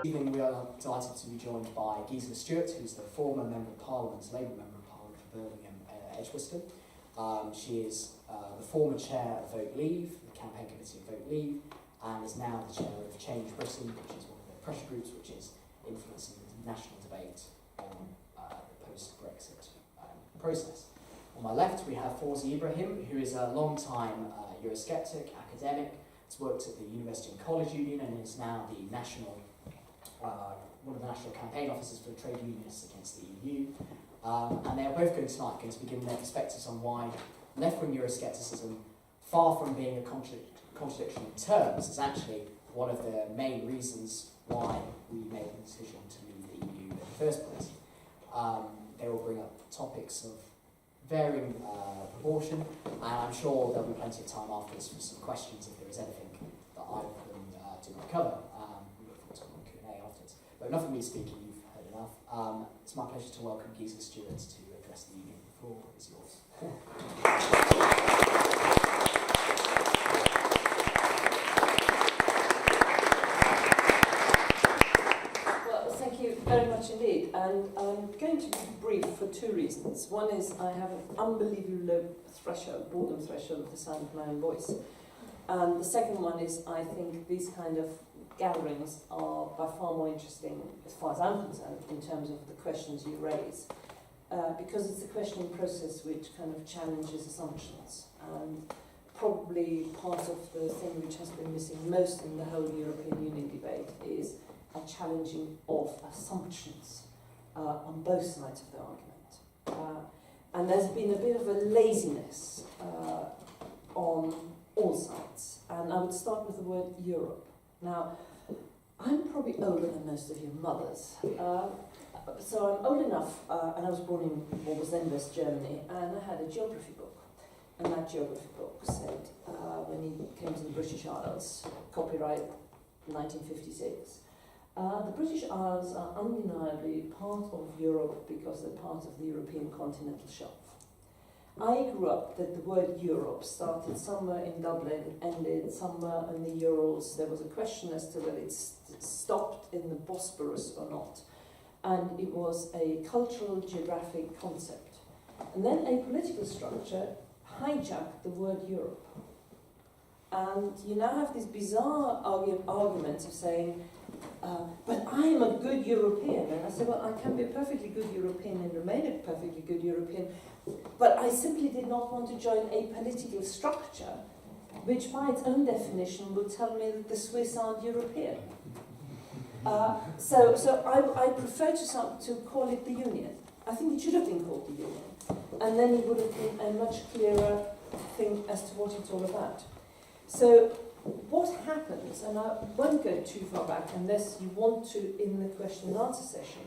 This evening we are delighted to be joined by Gisela Stuart, who's the former Member of Parliament, Labour Member of Parliament for Birmingham Edgbaston. She is the former chair of Vote Leave, the campaign committee of Vote Leave, and is now the chair of Change Britain, which is one of the pressure groups which is influencing the national debate on the post-Brexit process. On my left we have Fawzi Ibrahim, who is a long-time Eurosceptic academic. Has worked at the University and College Union and is now the national, one of the national campaign officers for trade unionists against the EU. And they are both going to be giving their perspectives on why left-wing Euroscepticism, far from being a contradiction in terms, is actually one of the main reasons why we made the decision to leave the EU in the first place. They will bring up topics of varying proportion, and I'm sure there'll be plenty of time afterwards for some questions if there is anything that either of them do not cover. We look forward to a Q&A afterwards. But enough of me speaking, you've heard enough. It's my pleasure to welcome Gisela Stuart to address the evening. The floor is yours. Thank you very much indeed, and I'm going to be brief for two reasons. One is I have an unbelievably low threshold, boredom threshold of the sound of my own voice. And the second one is I think these kind of gatherings are by far more interesting, as far as I'm concerned, in terms of the questions you raise, because it's the questioning process which kind of challenges assumptions. And probably part of the thing which has been missing most in the whole European Union debate is a challenging of assumptions on both sides of the argument. And there's been a bit of a laziness on all sides. And I would start with the word Europe. Now, I'm probably older than most of your mothers. So I'm old enough, and I was born in what was then West Germany, and I had a geography book. And that geography book said, when he came to the British Isles, copyright 1956, the British Isles are undeniably part of Europe because they're part of the European continental shelf. I grew up that the word Europe started somewhere in Dublin, ended somewhere in the Urals. There was a question as to whether it stopped in the Bosporus or not. And it was a cultural geographic concept. And then a political structure hijacked the word Europe. And you now have this bizarre argument of saying, but I am a good European. And I said, well, I can be a perfectly good European and remain a perfectly good European, but I simply did not want to join a political structure which by its own definition will tell me that the Swiss aren't European. So I prefer to call it the Union. I think it should have been called the Union. And then it would have been a much clearer thing as to what it's all about. So what happens, and I won't go too far back unless you want to in the question and answer session,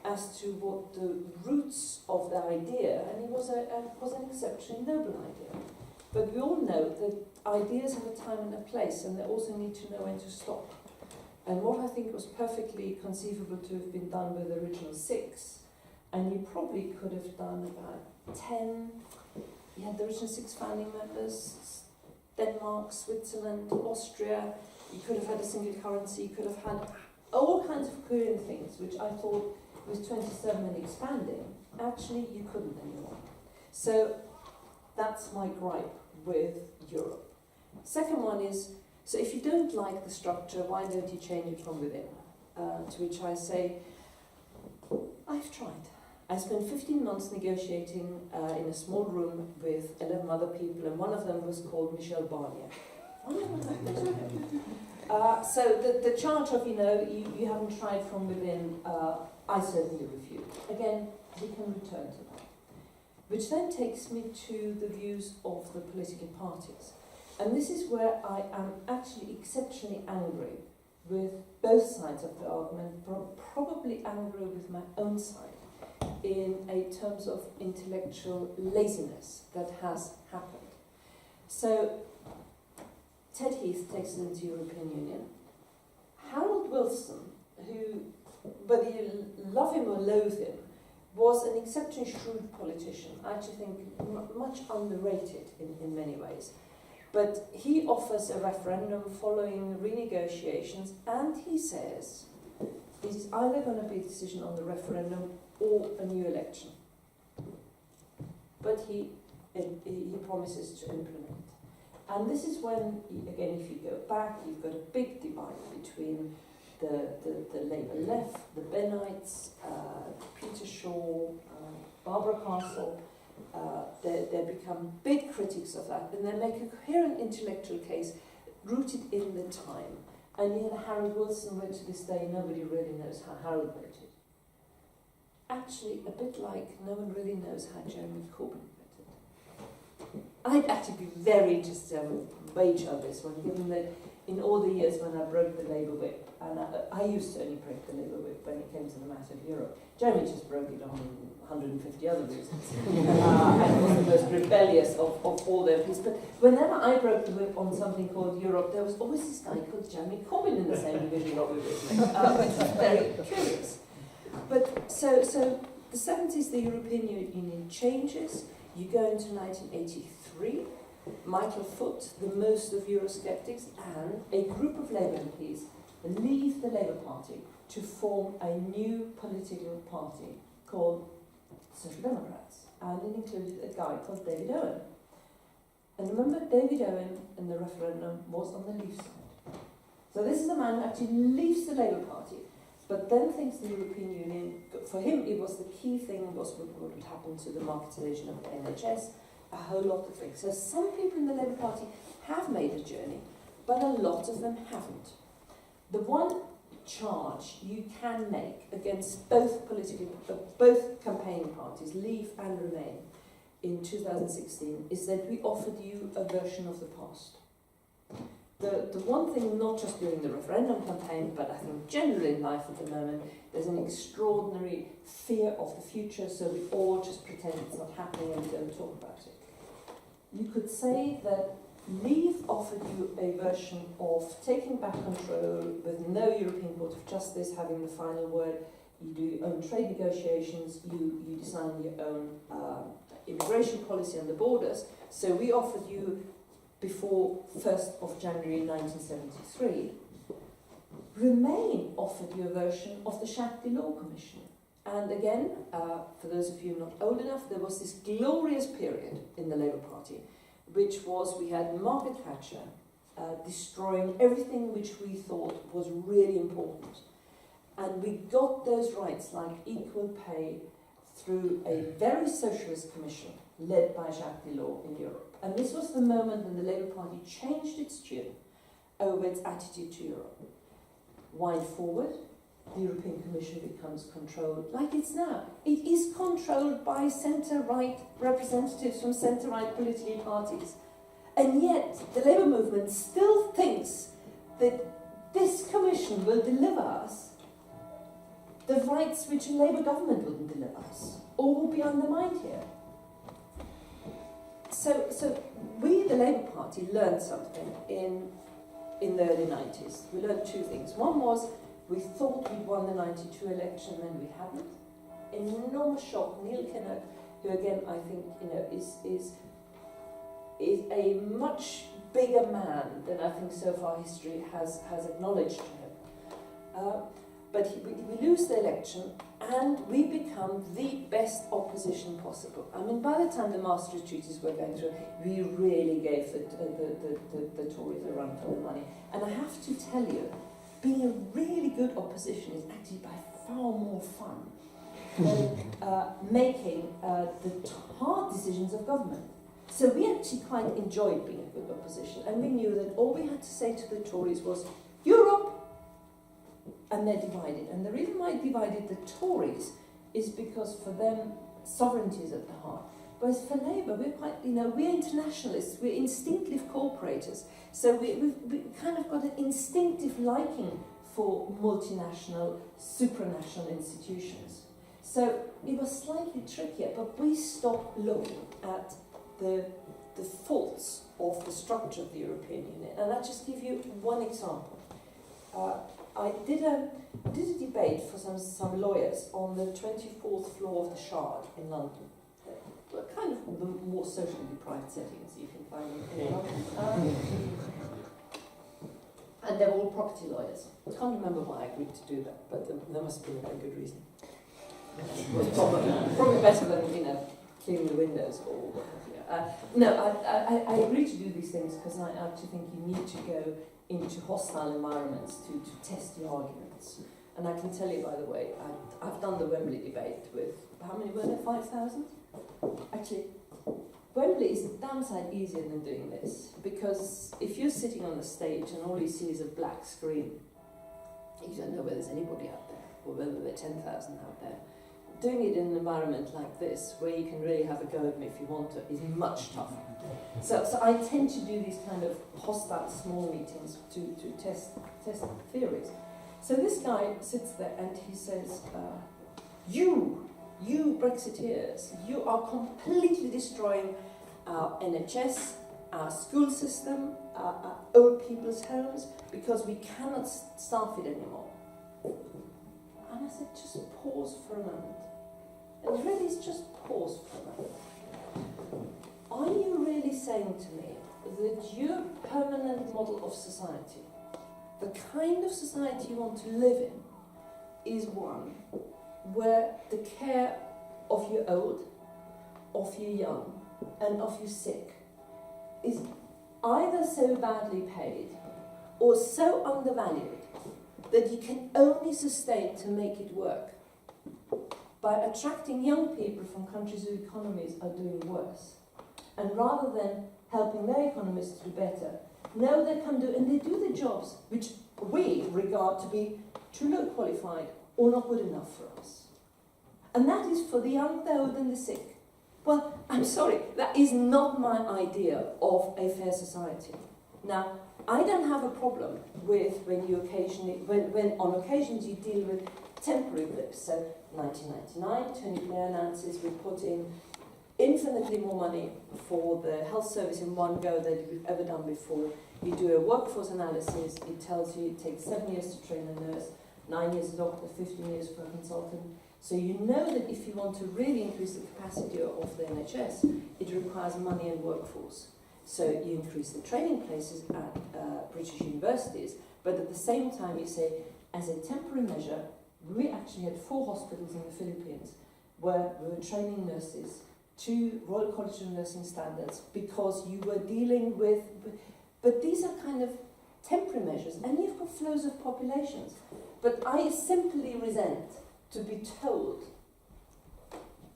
as to what the roots of the idea, and it was an exceptionally noble idea. But we all know that ideas have a time and a place, and they also need to know when to stop. And what I think was perfectly conceivable to have been done with the original 6, and you probably could have done about 10, you had the original 6 founding members, Denmark, Switzerland, Austria, you could have had a single currency, you could have had all kinds of coherent things, which I thought with 27 and expanding, actually you couldn't anymore. So that's my gripe with Europe. Second one is, so if you don't like the structure, why don't you change it from within? To which I say, I've tried. I spent 15 months negotiating in a small room with 11 other people, and one of them was called Michel Barnier. So the charge of, you haven't tried from within, I certainly refute. Again, we can return to that. Which then takes me to the views of the political parties. And this is where I am actually exceptionally angry with both sides of the argument, probably angry with my own side, in terms of intellectual laziness that has happened. So, Ted Heath takes us into European Union. Harold Wilson, who, whether you love him or loathe him, was an exceptionally shrewd politician. I actually think much underrated in many ways. But he offers a referendum following renegotiations, and he says it is either going to be a decision on the referendum or a new election. But he promises to implement. And this is when, again, if you go back, you've got a big divide between the Labour left, the Bennites, Peter Shaw, Barbara Castle. They become big critics of that, and they make a coherent intellectual case rooted in the time. And yet Harold Wilson wrote to this day, nobody really knows how Harold voted. Actually, a bit like no one really knows how Jeremy Corbyn voted. I'd actually be very interested to wager on this one, given that in all the years when I broke the Labour whip, and I used to only break the Labour whip when it came to the matter of Europe. Jeremy just broke it on 150 other reasons. And was the most rebellious of all their pieces. But whenever I broke the whip on something called Europe, there was always this guy called Jeremy Corbyn in the same division of it, which was very curious. But so the 70s, the European Union changes. You go into 1983. Michael Foot, the most of Eurosceptics, and a group of Labour MPs leave the Labour Party to form a new political party called Social Democrats, and it included a guy called David Owen. And remember, David Owen in the referendum was on the Leave side. So this is a man who actually leaves the Labour Party, but then thinks the European Union, for him it was the key thing was what would happen to the marketisation of the NHS, a whole lot of things. So some people in the Labour Party have made a journey, but a lot of them haven't. The one charge you can make against both campaigning parties, Leave and Remain, in 2016 is that we offered you a version of the past. The one thing, not just during the referendum campaign, but I think generally in life at the moment, there's an extraordinary fear of the future, so we all just pretend it's not happening and we don't talk about it. You could say that Leave offered you a version of taking back control with no European Court of Justice having the final word. You do your own trade negotiations, you design your own immigration policy on the borders. So we offered you before 1st of January 1973. Remain offered you a version of the Jacques Delors Commission. And again, for those of you not old enough, there was this glorious period in the Labour Party, which was we had Margaret Thatcher destroying everything which we thought was really important. And we got those rights like equal pay through a very socialist commission led by Jacques Delors in Europe. And this was the moment when the Labour Party changed its tune over its attitude to Europe. Wind forward, the European Commission becomes controlled, like it's now. It is controlled by centre-right representatives from centre-right political parties. And yet, the Labour movement still thinks that this Commission will deliver us the rights which a Labour government wouldn't deliver us, or will be undermined here. So we, the Labour Party, learned something in the early 90s. We learned two things. One was we thought we'd won the 92 election, and we hadn't. Enormous shock. Neil Kinnock, who again I think is a much bigger man than I think so far history has acknowledged him. But we lose the election, and we become the best opposition possible. I mean, by the time the Maastricht treaties were going through, we really gave the Tories a run for their money. And I have to tell you, being a really good opposition is actually by far more fun than making the hard decisions of government. So we actually quite enjoyed being a good opposition, and we knew that all we had to say to the Tories was, Europe! And they're divided. And the reason why it divided the Tories is because for them, sovereignty is at the heart. Whereas for Labour, we're quite, we're internationalists, we're instinctive cooperators. So we kind of got an instinctive liking for multinational, supranational institutions. So it was slightly trickier, but we stopped looking at the faults of the structure of the European Union. And I'll just give you one example. I did a debate for some lawyers on the 24th floor of the Shard in London. Kind of the more socially deprived settings you can find in London. and they were all property lawyers. I can't remember why I agreed to do that, but there must have been a very good reason. It was probably better than, cleaning the windows or what have you. No, I agreed to do these things because I actually think you need to go into hostile environments to test the arguments. And I can tell you, by the way, I've done the Wembley debate with, how many were there, 5,000? Actually, Wembley is damn sight easier than doing this, because if you're sitting on the stage and all you see is a black screen, you don't know whether there's anybody out there, or whether there are 10,000 out there. Doing it in an environment like this, where you can really have a go at me if you want to, is much tougher. So I tend to do these kind of hostile small meetings to test theories. So this guy sits there and he says, you Brexiteers, you are completely destroying our NHS, our school system, our old people's homes, because we cannot staff it anymore. And I said, just pause for a moment. And really, it's just pause for a moment. Are you really saying to me that your permanent model of society, the kind of society you want to live in, is one where the care of your old, of your young, and of your sick is either so badly paid or so undervalued that you can only sustain to make it work by attracting young people from countries whose economies are doing worse. And rather than helping their economies to do better, no, they can do, and they do the jobs which we regard to be too low qualified or not good enough for us. And that is for the young, the old, and the sick. Well, I'm sorry, that is not my idea of a fair society. Now, I don't have a problem with when you occasionally, when on occasions you deal with temporary blips. So, 1999, Tony Blair announces we put in infinitely more money for the health service in one go than we've ever done before. You do a workforce analysis, it tells you it takes 7 years to train a nurse, 9 years a doctor, 15 years for a consultant. So you know that if you want to really increase the capacity of the NHS, it requires money and workforce. So you increase the training places at British universities, but at the same time you say, as a temporary measure, we actually had 4 hospitals in the Philippines where we were training nurses to Royal College of Nursing standards because you were dealing with... But these are kind of temporary measures, and you've got flows of populations. But I simply resent to be told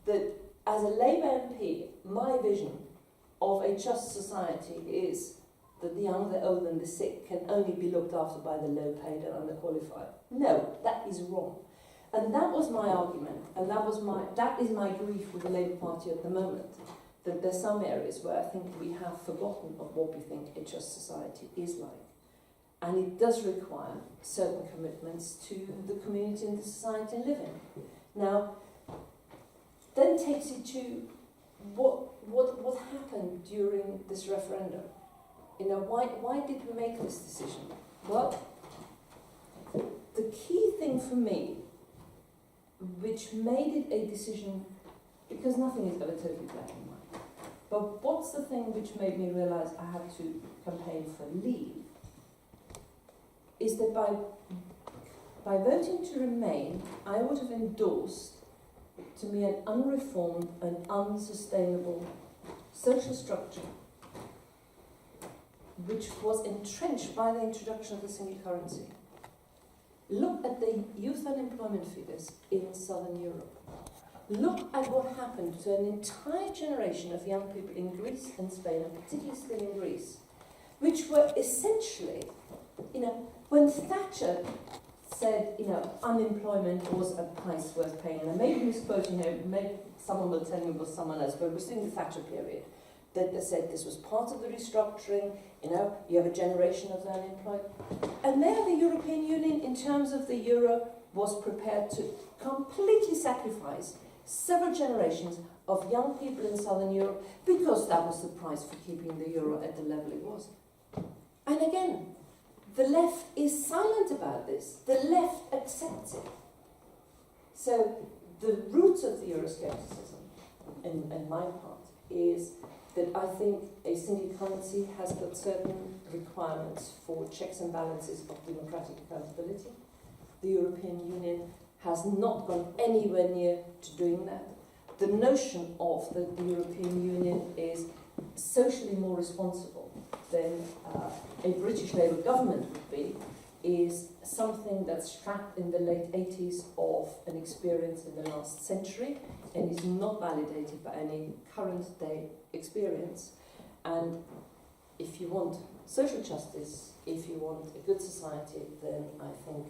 that as a Labour MP, my vision of a just society is that the young, the old and the sick can only be looked after by the low paid and underqualified. No, that is wrong. And that was my argument, and that is my grief with the Labour Party at the moment, that there's some areas where I think we have forgotten of what we think a just society is like. And it does require certain commitments to the community and the society and live in. Now, then takes you to what happened during this referendum. Why did we make this decision? Well, the key thing for me, which made it a decision, because nothing is ever totally black and white, but what's the thing which made me realise I had to campaign for leave, is that by voting to remain, I would have endorsed, to me, an unreformed and unsustainable social structure which was entrenched by the introduction of the single currency. Look at the youth unemployment figures in Southern Europe. Look at what happened to an entire generation of young people in Greece and Spain, and particularly still in Greece, which were essentially, when Thatcher said, unemployment was a price worth paying, and I may be misquoting her, maybe someone will tell me it was someone else, but it was during the Thatcher period, that they said this was part of the restructuring, you have a generation of the unemployed. And there the European Union, in terms of the euro, was prepared to completely sacrifice several generations of young people in Southern Europe because that was the price for keeping the euro at the level it was. And again, the left is silent about this. The left accepts it. So the roots of the Euroscepticism, and my part, is that I think a single currency has got certain requirements for checks and balances of democratic accountability. The European Union has not gone anywhere near to doing that. The notion of that the European Union is socially more responsible than a British Labour government would be is something that's trapped in the late 80s of an experience in the last century and is not validated by any current day experience. And if you want social justice, if you want a good society, then I think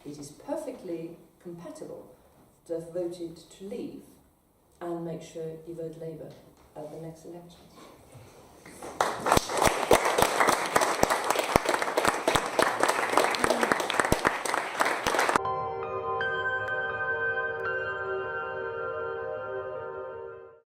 it is perfectly compatible to have voted to leave and make sure you vote Labour at the next elections.